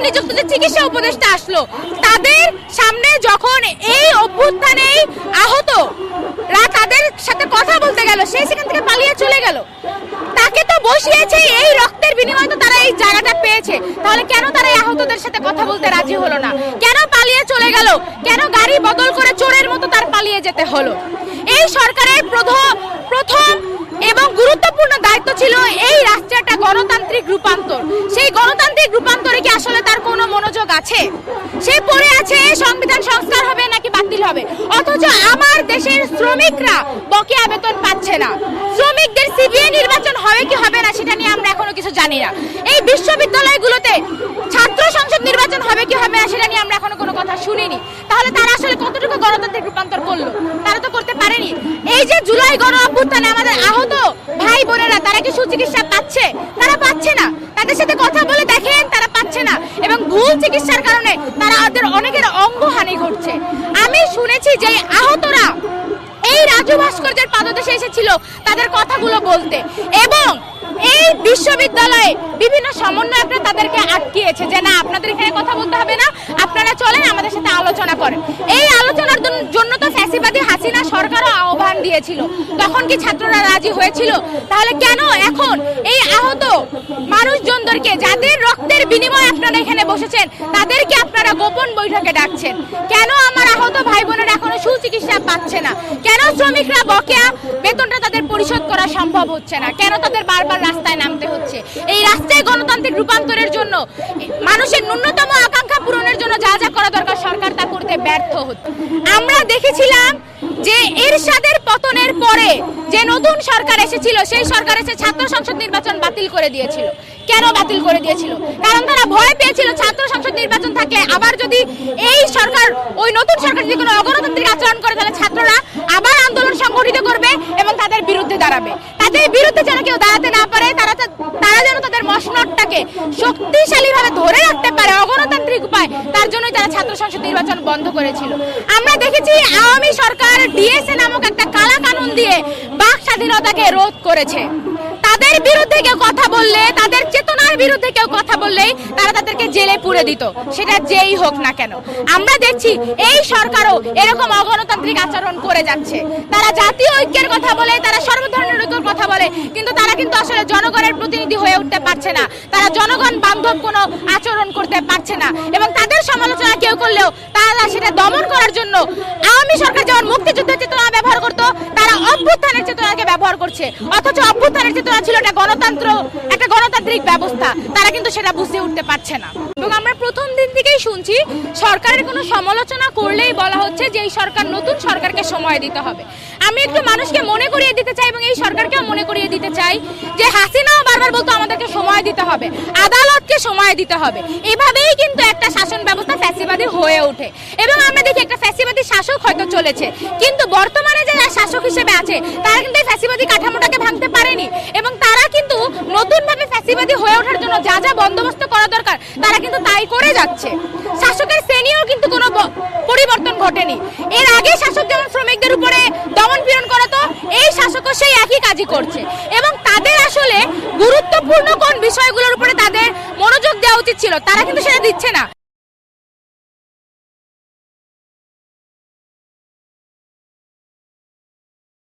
নিযুক্ত যে চিকিৎসা উপদেষ্টা আসলো, তাদের সামনে যখন এই অভ্যুত্থানে আহতরা তাদের সাথে কথা বলতে গেল, সে সেখান থেকে পালিয়ে চলে গেল। তাকে তো বসিয়েছে, এই রক্তের বিনিময়ে তো তারা এই জায়গাটা পেয়েছে, তাহলে কেন তারা এই আহতদের সাথে কথা বলতে রাজি হলো না? কেন পালিয়ে চলে গেল? কেন গাড়ি বদল করে চোরের মতো তার পালিয়ে যেতে হলো? এই সরকারের প্রথম এবং গুরুত্বপূর্ণ দায়িত্ব ছিল এই রাষ্ট্রের একটা গণতান্ত্রিক রূপান্তর। সেই গণতান্ত্রিক রূপান্তরে কি আসলে তার কোনো মনোযোগ আছে? সে পড়ে আছে সংবিধান সংস্কার হবে নাকি বাতিল হবে, অথচ আমার দেশের শ্রমিকরা বকেয়া বেতন পাচ্ছে না। শ্রমিকদের সিবিআই নির্বাচন হবে কি হবে না সেটা নিয়ে আমরা এখনো কিছু জানি না। এই বিশ্ববিদ্যালয়গুলোতে ছাত্র সংসদ নির্বাচন হবে কি হবে না সেটা নিয়ে আমরা এখনো কোনো কথা শুনিনি। তাহলে তারা আসলে কতটুকু গণতান্ত্রিক রূপান্তর করলো? তারা তো করতে পারেনি। এই যে জুলাই গণ অভ্যুত্থানে আমাদের আহত ভাই বোনেরা, তারা কি সুচিকিৎসা পাচ্ছে? তারা পাচ্ছে না। তাদের সাথে কথা বলে দেখেন, তারা পাচ্ছে না, এবং ভুল চিকিৎসার কারণে তাদের অনেকের অঙ্গহানি ঘটছে। আমি শুনেছি যে আহতরা এই রাজু ভাস্কর্যের পাদদেশে এসেছিল তাদের কথাগুলো বলতে, এবং এই বিশ্ববিদ্যালয়ে বিভিন্ন সমন্বয়করা তাদেরকে আটকিয়েছে যে না, আপনাদের এখানে কথা বলতে হবে না, আপনারা চলেন আমাদের সাথে আলোচনা করেন। এই আলোচনার জন্য তো ফ্যাসিবাদী হাসিনা সরকারও আহ্বান দিয়েছিল, তখন কি ছাত্ররা রাজি হয়েছিল? তাহলে কেন এখন এই আহত মানুষজনদেরকে, যাদের রক্তের বিনিময়ে আপনারা এখানে বসেছেন, তাদেরকে আপনারা গোপন বৈঠকে ডাকছেন? কেন আমার আহত ভাই বোনেরা এখনো সুচিকিৎসা পাচ্ছে না? কেন শ্রমিকরা বকেয়া বেতনটা তাদের পরিশোধ করা সম্ভব হচ্ছে না? কেন তাদের বারবার রাস্তায় নামতে হচ্ছে? এই রাস্তায় গণতান্ত্রিক রূপান্তরের জন্য, মানুষের ন্যূনতম আকাঙ্ক্ষা পূরণের জন্য যা যা করা দরকার সরকার তা করতে ব্যর্থ হচ্ছে। আমরা দেখেছিলাম যে এরশাদের পতনের পরে যে নতুন সরকার এসেছিল, সেই সরকার এসে ছাত্র সংসদ নির্বাচন বাতিল করে দিয়েছিল। কেন বাতিল করে দিয়েছিল? কারণ তারা ভয় পেয়েছিল ছাত্র সংসদ নির্বাচন থাকলে আবার যদি এই সরকার, ওই নতুন সরকার যদি কোনো অগণতান্ত্রিক আচরণ করে, তাহলে ছাত্ররা আবার আন্দোলন সংগঠিত করবে এবং তাদের বিরুদ্ধে দাঁড়াবে। তাদের বিরুদ্ধে যেন কেউ দাঁড়াতে না পারে, তারা যেন তাদের মসনদটাকে শক্তিশালীভাবে ধরে রাখতে পারে অগণতান্ত্রিক উপায়, তার জন্যই তারা ছাত্র সংসদ নির্বাচন বন্ধ করেছিল। আমরা দেখেছি আওয়ামী সরকার ডিএসএ নামক একটা কালা কানুন দিয়ে বাক স্বাধীনতাকে রোধ করেছে। তাদের বিরুদ্ধে কেউ কথা বললে, তাদের চেতনার বিরুদ্ধে কেউ কথা বললেই তারা তাদেরকে জেলে পুরে দিত, সেটা যেই হোক না কেন। আমরা দেখছি এই সরকারও এরকম অগণতান্ত্রিক আচরণ করে যাচ্ছে। তারা জাতীয় ঐক্যের কথা বলে, তারা সর্বধরনের ঐক্যের কথা বলে, কিন্তু তারা কিন্তু আসলে জনগণের প্রতিনিধি হয়ে উঠতে পারছে না। তারা জনগণ বান্ধব কোনো আচরণ করতে পারছে না, এবং তাদের সমালোচনা কেউ করলেও তারা সেটা দমন করার জন্য আওয়ামী সরকার যেমন মুক্তিযুদ্ধের চেতনা ব্যবহার করত, তারা অভ্যুত্থানের চেতনাকে ব্যবহার করছে। অথচ অভ্যুত্থানের চেতনা ছিল একটা গণতান্ত্রিক ব্যবস্থা, তারা কিন্তু সেটা বুঝে উঠতে পারছে না। এবং আমরা প্রথম দিন থেকেই শুনছি সরকারের কোনো সমালোচনা করলেই বলা হচ্ছে যে এই সরকার, নতুন সরকারকে সময় দিতে হবে। আমি একটু মানুষকে মনে করিয়ে দিতে চাই এবং এই সরকারকেও মনে করিয়ে দিতে চাই যে হাসিনাও বারবার বলতো আমাদেরকে সময় দিতে হবে, আদালতকে সময় দিতে হবে। এভাবেই কিন্তু একটা শাসন ব্যবস্থা ফ্যাসিবাদী হয়ে ওঠে, এবং আমরা দেখি একটা ফ্যাসিবাদী শাসক হয়তো চলেছে, কিন্তু বর্তমানে যারা শাসক হিসেবে আছে তারা কিন্তু এই ফ্যাসিবাদী কাঠামোটাকে ভাঙতে পারেনি, এবং তারা কিন্তু নতুনভাবে ফ্যাসিবাদী হয়ে ওঠার জন্য যা যা বন্দোবস্ত করা দরকার তারা কিন্তু তাই করে যাচ্ছে। শাসকের শ্রেণীও কিন্তু কোনো পরিবর্তন ঘটেনি। এর আগে শাসক যেমন শ্রমিকদের উপরে দমন পীড়ন করাতো, এই শাসকও সেই একই কাজই করছে, এবং তাদের আসলে গুরুত্বপূর্ণ কোন বিষয়গুলোর উপরে তাদের মনোযোগ দেওয়া উচিত ছিল তারা কিন্তু সেটা দিচ্ছে না।